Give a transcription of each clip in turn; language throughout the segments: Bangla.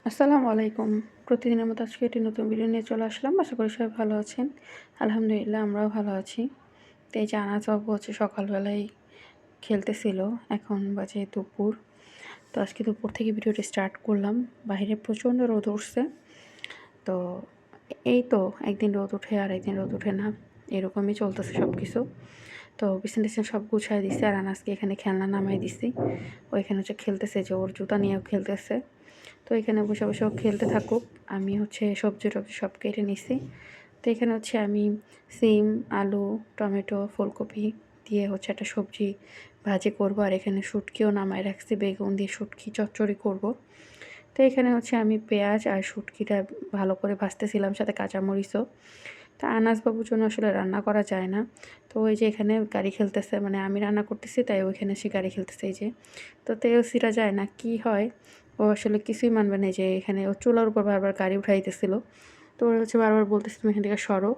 আসসালামু আলাইকুম। প্রতিদিনের মতো আজকে একটি নতুন ভিডিও নিয়ে চলে আসলাম। আশা করি সবাই ভালো আছেন। আলহামদুলিল্লাহ আমরাও ভালো আছি। তো এই যে আনাজ বাবু সকালবেলায় খেলতেছিল। এখন বাজে দুপুর। তো আজকে দুপুর থেকে ভিডিওটি স্টার্ট করলাম। বাহিরে প্রচণ্ড রোদ উঠছে। তো এই তো একদিন রোদ উঠে আর একদিন রোদ উঠে না। এরকমই চলতেছে সব কিছু। তো বিছানা সব গুছায় দিছি আর আনাজকে এখানে খেলনা নামাই দিছি। ওইখানে খেলতেছে যে ওর জুতা নিয়েও খেলতেছে। তো এখানে বসে বসে ও খেলতে থাকুক। আমি সবজি টবজি সব কেটে নিছি। তো এখানে আমি সিম, আলু, টমেটো, ফুলকপি দিয়ে একটা সবজি ভাজি করব। আর এখানে শুটকিও নামায় রাখছি, বেগুন দিয়ে শুটকি চচ্চড়ি করব। তো এখানে আমি পেঁয়াজ আর শুটকিটা ভালো করে ভাজতেছিলাম, সাথে কাঁচামরিচও। তা আনাজ বাবুর জন্য আসলে রান্না করা যায় না। তো ওই যে এখানে গাড়ি খেলতেছে, মানে আমি রান্না করতেছি তাই ওইখানে সে গাড়ি খেলতেছে। এই যে তো তেল ছিঁড়া যায় না, কি হয় ও আসলে কিছুই মানবে না। যে এখানে ও চুলার উপর বারবার গাড়ি উঠাইতেছিল। তো ওরা বারবার বলতেছিল তুমি এখান থেকে সরো,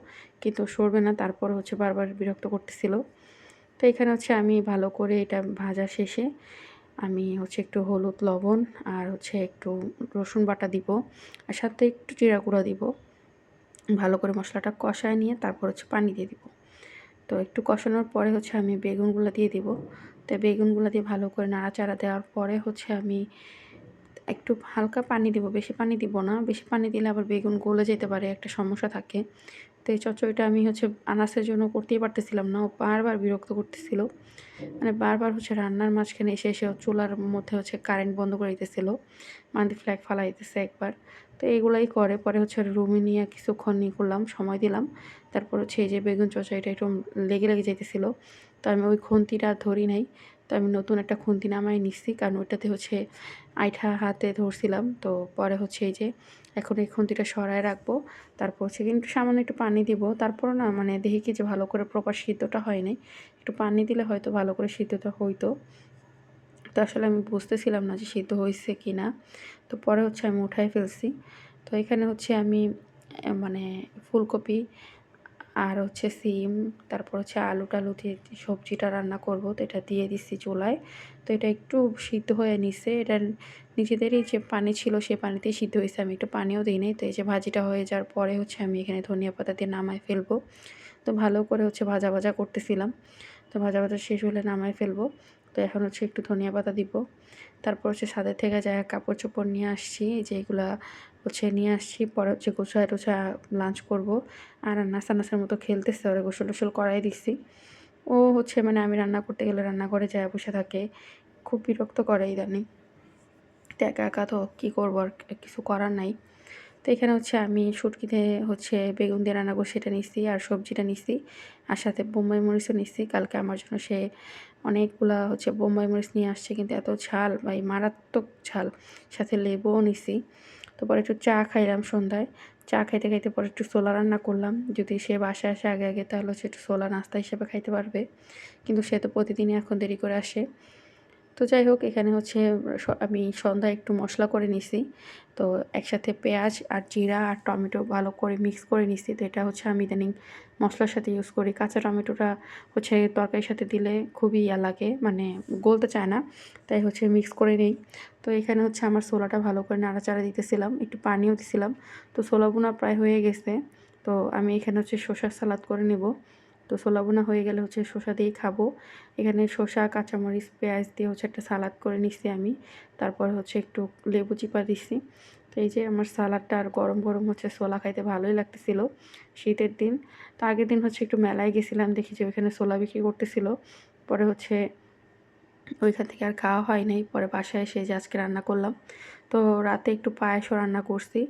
কিন্তু সরবে না। তারপর বারবার বিরক্ত করতেছিল। তো এখানে আমি ভালো করে এটা ভাজা শেষে আমি একটু হলুদ, লবণ আর একটু রসুন বাটা দিব, আর সাথে একটু জিরা গুঁড়া দিব। ভালো করে মশলাটা কষায় নিয়ে তারপর পানি দিয়ে দিব। তো একটু কষানোর পরে আমি বেগুনগুলো দিয়ে দিব। তো বেগুনগুলো দিয়ে ভালো করে নাড়াচাড়া দেওয়ার পরে আমি একটু হালকা পানি দিব, বেশি পানি দিব না। বেশি পানি দিলে আবার বেগুন গলে যেতে পারে, একটা সমস্যা থাকে। তো এই চচ্চড়িটা আমি আনাসের জন্য করতেই পারতেছিলাম না। ও বারবার বিরক্ত করতেছিল। মানে বারবার রান্নার মাঝখানে এসে এসে চুলার মধ্যে কারেন্ট বন্ধ করে দিতেছিল, মান্দি ফ্ল্যাগ ফালাই দিতেছে একবার। তো এইগুলাই করে। পরে রুমে নিয়ে কিছুক্ষণ করলাম, সময় দিলাম। তারপর এই যে বেগুন চচ্চড়িটা একটু লেগে লেগে যেতেছিল। তো আমি ওই খুন্তিটা ধরি নাই। তো আমি নতুন একটা খুন্তি নামাই নিচ্ছি, কারণ ওইটাতে আইঠা হাতে ধরছিলাম। তো পরে এই যে এখন এই খুন্তিটা সরায় রাখবো। তারপর কিন্তু সামান্য একটু পানি দিব। তারপরও না, মানে দেখি কি যে ভালো করে প্রপার সিদ্ধটা হয় নাই। একটু পানি দিলে হয়তো ভালো করে সিদ্ধটা হইতো। তো আসলে আমি বুঝতেছিলাম না যে সিদ্ধ হয়েছে কি না। তো পরে আমি উঠাই ফেলছি। তো এখানে আমি মানে ফুলকপি আর সিম, তারপর আলু টালু দিয়ে সবজিটা রান্না করব। তো এটা দিয়ে দিচ্ছি চুলায়। তো এটা একটু সিদ্ধ হয়ে নিছে। এটা নিজেদেরই যে পানি ছিল সেই পানিতেই সিদ্ধ হয়েছে, আমি একটু পানিও দিই নাই। তো এই যে ভাজিটা হয়ে যাওয়ার পরে আমি এখানে ধনিয়া পাতা দিয়ে নামায় ফেলবো। তো ভালো করে ভাজা ভাজা করতেছিলাম। তো ভাজা ভাজা শেষ হলে নামায় ফেলবো। তো এখন একটু ধনিয়া পাতা দিব। তারপর ছাদের থেকে যা কাপড় চোপড় নিয়ে আসছি, যেগুলা নিয়ে আসছি। পরে গোছায় টোছায় লাঞ্চ করব। আর নাস্তা নাস্তার মতো খেলতেছে, ওরা গোসল টোসল করাই দিচ্ছি। ও মানে আমি রান্না করতে গেলে রান্নাঘরে যায় বসে থাকে, খুব বিরক্ত করে ইদানিং। তো একা একা তো কী করবো, আর কিছু করার নাই। তো এখানে আমি শুটকিতে বেগুন দিয়ে রান্না করে সেটা নিচ্ছি, আর সবজিটা নিচ্ছি, আর সাথে বোম্বাই মরিচও নিচ্ছি। কালকে আমার জন্য সে অনেকগুলা বোম্বাই মরিচ নিয়ে আসছে, কিন্তু এত ঝাল, ভাই মারাত্মক ঝাল। সাথে লেবুও নিচ্ছি। তো পরে একটু চা খাইলাম সন্ধ্যায়। চা খাইতে খাইতে পরে একটু ছোলা রান্না করলাম। যদি সে বাসায় আসে আগে আগে, তাহলে একটু ছোলা নাস্তা হিসেবে খাইতে পারবে। কিন্তু সে তো প্রতিদিনই এখন দেরি করে আসে। তো যাই হোক, এখানে আমি সন্ধ্যায় একটু মশলা করে নিছি। তো একসাথে পেঁয়াজ আর জিরা আর টমেটো ভালো করে মিক্স করে নিছি। তো এটা আমি ইদানিং মশলার সাথে ইউজ করি। কাঁচা টমেটোটা তরকারির সাথে দিলে খুবই লাগে, মানে গলতে চায় না, তাই মিক্স করে নিই। তো এখানে আমার ছোলাটা ভালো করে নাড়াচাড়া দিতেছিলাম, একটু পানিও দিছিলাম। তো ছোলা বোনা প্রায় হয়ে গেছে। তো আমি এখানে শসার সালাদ করে নেব। তো ছোলা বোনা হয়ে গেলে শসা দিয়েই খাবো। এখানে শসা, কাঁচামরিচ, পেঁয়াজ দিয়ে একটা সালাদ করে নিচ্ছি আমি। তারপর একটু লেবু চিপা দিচ্ছি। তো এই যে আমার সালাদটা, আর গরম গরম ছোলা খাইতে ভালোই লাগতেছিল শীতের দিন। তো আগের দিন একটু মেলায় গেছিলাম, দেখি যে ওইখানে ছোলা বিক্রি করতেছিল। পরে ওইখান থেকে আর খাওয়া হয় নাই। পরে বাসায় এসে যে আজকে রান্না করলাম। তো রাতে একটু পায়েসও রান্না করছি।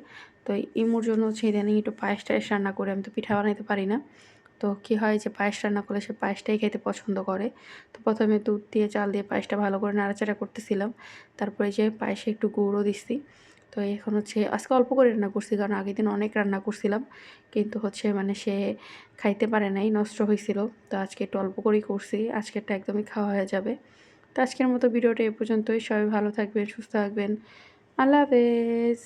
তো ইমুর জন্য ইদানিং একটু পায়েস টায়েস রান্না করে, আমি তো পিঠা বানাইতে পারি না। তো কী হয় যে পায়েস রান্না করলে সে পায়েসটাই খেতে পছন্দ করে। তো প্রথমে দুধ দিয়ে চাল দিয়ে পায়েসটা ভালো করে নাড়াচাড়া করতেছিলাম। তারপরে যে পায়েসে একটু গুঁড়ো দিচ্ছি। তো এখন আজকে অল্প করে রান্না করছি, কারণ আগের দিন অনেক রান্না করছিলাম, কিন্তু মানে সে খাইতে পারে নাই, নষ্ট হয়েছিল। তো আজকে একটু অল্প করেই করছি, আজকেরটা একদমই খাওয়া হয়ে যাবে। তো আজকের মতো ভিডিওটা এ পর্যন্তই। সবাই ভালো থাকবেন, সুস্থ থাকবেন। আল্লাহ হাফেজ।